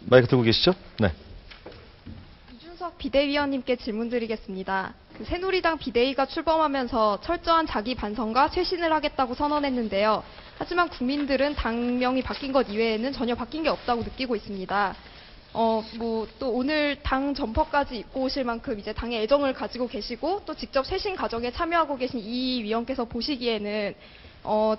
마이크 들고 계시죠? 네. 이준석 비대위원님께 질문드리겠습니다. 새누리당 비대위가 출범하면서 철저한 자기 반성과 쇄신을 하겠다고 선언했는데요. 하지만 국민들은 당명이 바뀐 것 이외에는 전혀 바뀐 게 없다고 느끼고 있습니다. 또 오늘 당 점퍼까지 입고 오실 만큼 이제 당의 애정을 가지고 계시고 또 직접 쇄신 과정에 참여하고 계신 이 위원께서 보시기에는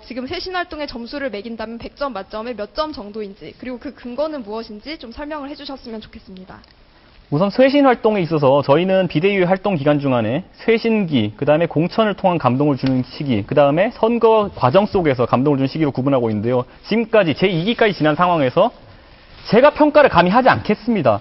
지금 쇄신 활동의 점수를 매긴다면 100점 만점에 몇 점 정도인지, 그리고 그 근거는 무엇인지 좀 설명을 해주셨으면 좋겠습니다. 우선 쇄신 활동에 있어서 저희는 비대위 활동 기간 중간에 쇄신기, 그 다음에 공천을 통한 감동을 주는 시기, 그 다음에 선거 과정 속에서 감동을 주는 시기로 구분하고 있는데요. 지금까지 제2기까지 지난 상황에서 제가 평가를 감히 하지 않겠습니다.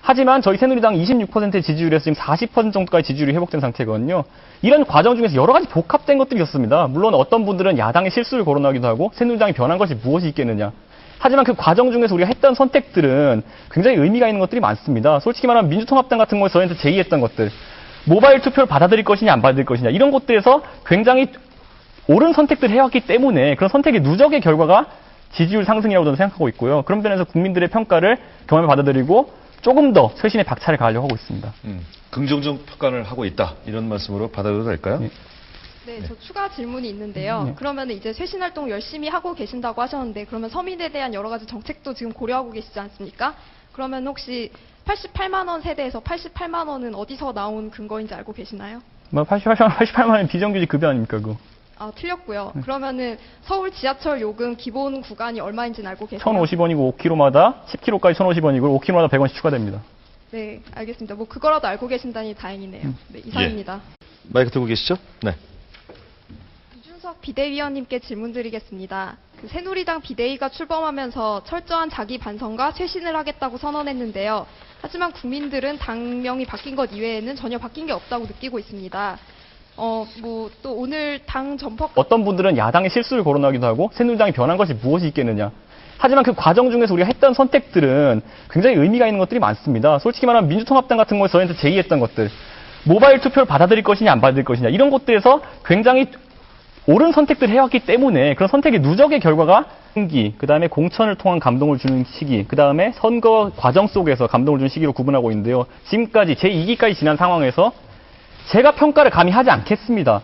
하지만 저희 새누리당 26% 지지율에서 지금 40% 정도까지 지지율이 회복된 상태거든요. 이런 과정 중에서 여러 가지 복합된 것들이 있었습니다. 물론 어떤 분들은 야당의 실수를 거론하기도 하고 새누리당이 변한 것이 무엇이 있겠느냐. 하지만 그 과정 중에서 우리가 했던 선택들은 굉장히 의미가 있는 것들이 많습니다. 솔직히 말하면 민주통합당 같은 거에서 저희한테 제의했던 것들, 모바일 투표를 받아들일 것이냐 안 받아들일 것이냐, 이런 것들에서 굉장히 옳은 선택들을 해왔기 때문에 그런 선택의 누적의 결과가 지지율 상승이라고 저는 생각하고 있고요. 그런 면에서 국민들의 평가를 경험에 받아들이고 조금 더 쇄신의 박차를 가하려고 하고 있습니다. 긍정적 평가를 하고 있다, 이런 말씀으로 받아도 될까요? 네, 저 추가 질문이 있는데요. 그러면 이제 쇄신 활동 열심히 하고 계신다고 하셨는데, 그러면 서민에 대한 여러 가지 정책도 지금 고려하고 계시지 않습니까? 그러면 혹시 88만 원 세대에서 88만 원은 어디서 나온 근거인지 알고 계시나요? 88만 원 비정규직 급여 아닙니까, 그거? 아, 틀렸고요. 그러면은 서울 지하철 요금 기본 구간이 얼마인지는 알고 계세요? 1,050원이고 5km마다 10km까지 1,050원이고 5km마다 100원씩 추가됩니다. 네, 알겠습니다. 그거라도 알고 계신다니 다행이네요. 네, 이상입니다. 마이크 들고 계시죠? 네. 이준석 비대위원님께 질문드리겠습니다. 새누리당 비대위가 출범하면서 철저한 자기 반성과 쇄신을 하겠다고 선언했는데요. 하지만 국민들은 당명이 바뀐 것 이외에는 전혀 바뀐 게 없다고 느끼고 있습니다. 또 오늘 당 점퍼 어떤 분들은 야당의 실수를 거론하기도 하고 새누리당이 변한 것이 무엇이 있겠느냐. 하지만 그 과정 중에서 우리가 했던 선택들은 굉장히 의미가 있는 것들이 많습니다. 솔직히 말하면 민주통합당 같은 거에서 저희한테 제의했던 것들, 모바일 투표를 받아들일 것이냐 안 받아들일 것이냐, 이런 것들에서 굉장히 옳은 선택들을 해왔기 때문에 그런 선택의 누적의 결과가 그 다음에 공천을 통한 감동을 주는 시기, 그 다음에 선거 과정 속에서 감동을 주는 시기로 구분하고 있는데요. 지금까지 제2기까지 지난 상황에서 제가 평가를 감히 하지 않겠습니다.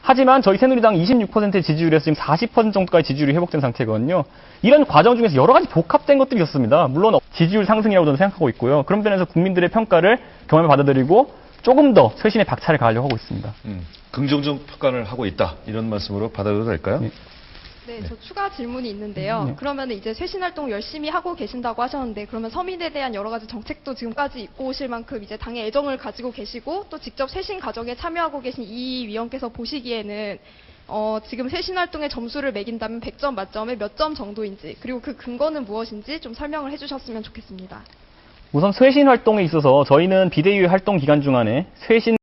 하지만 저희 새누리당 26% 지지율에서 지금 40% 정도까지 지지율이 회복된 상태거든요. 이런 과정 중에서 여러 가지 복합된 것들이 있었습니다. 물론 지지율 상승이라고 저는 생각하고 있고요. 그런 면에서 국민들의 평가를 경험에 받아들이고 조금 더 쇄신의 박차를 가하려고 하고 있습니다. 긍정적 평가를 하고 있다, 이런 말씀으로 받아도 될까요? 네, 저 추가 질문이 있는데요. 그러면 이제 쇄신 활동 열심히 하고 계신다고 하셨는데, 그러면 서민에 대한 여러 가지 정책도 지금까지 입고 오실 만큼 이제 당의 애정을 가지고 계시고 또 직접 쇄신 과정에 참여하고 계신 이 위원께서 보시기에는 지금 쇄신 활동의 점수를 매긴다면 100점 만점에 몇 점 정도인지, 그리고 그 근거는 무엇인지 좀 설명을 해주셨으면 좋겠습니다. 우선 쇄신 활동에 있어서 저희는 비대위 활동 기간 중간에 쇄신